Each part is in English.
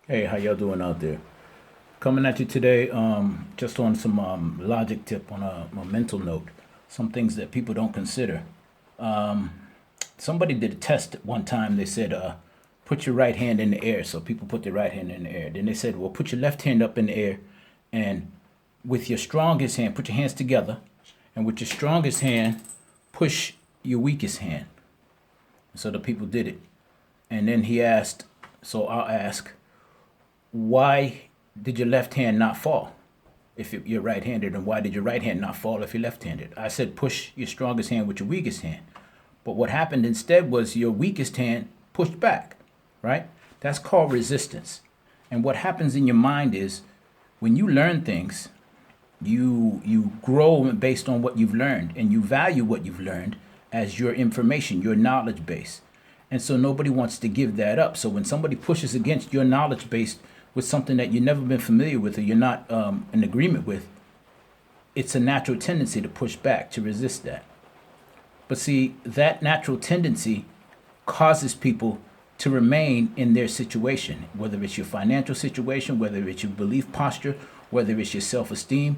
Hey, how y'all doing out there? Coming at you today, just on some logic tip on a mental note. Some things that people don't consider. Somebody did a test at one time. They said, put your right hand in the air. So people put their right hand in the air. Then they said, well, put your left hand up in the air, and with your strongest hand, put your hands together, and with your strongest hand, push your weakest hand. So the people did it. And then he asked, so I'll ask, why did your left hand not fall? If you're right-handed, and why did your right hand not fall if you're left-handed? I said push your strongest hand with your weakest hand. But what happened instead was your weakest hand pushed back, right? That's called resistance. And what happens in your mind is when you learn things, you grow based on what you've learned, and you value what you've learned as your information, your knowledge base. And so nobody wants to give that up. So when somebody pushes against your knowledge base with something that you've never been familiar with or you're not in agreement with, it's a natural tendency to push back, to resist that. But see, that natural tendency causes people to remain in their situation, whether it's your financial situation, whether it's your belief posture, whether it's your self esteem.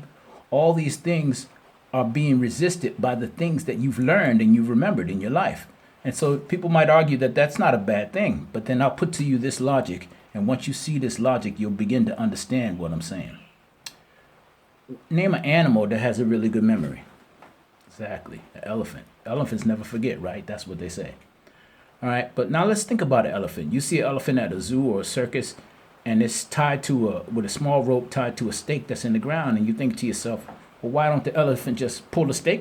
All these things are being resisted by the things that you've learned and you've remembered in your life. And so people might argue that that's not a bad thing, but then I'll put to you this logic. And once you see this logic, you'll begin to understand what I'm saying. Name an animal that has a really good memory. Exactly. An elephant. Elephants never forget, right? That's what they say. All right. But now let's think about an elephant. You see an elephant at a zoo or a circus, and it's tied to with a small rope tied to a stake that's in the ground. And you think to yourself, well, why don't the elephant just pull the stake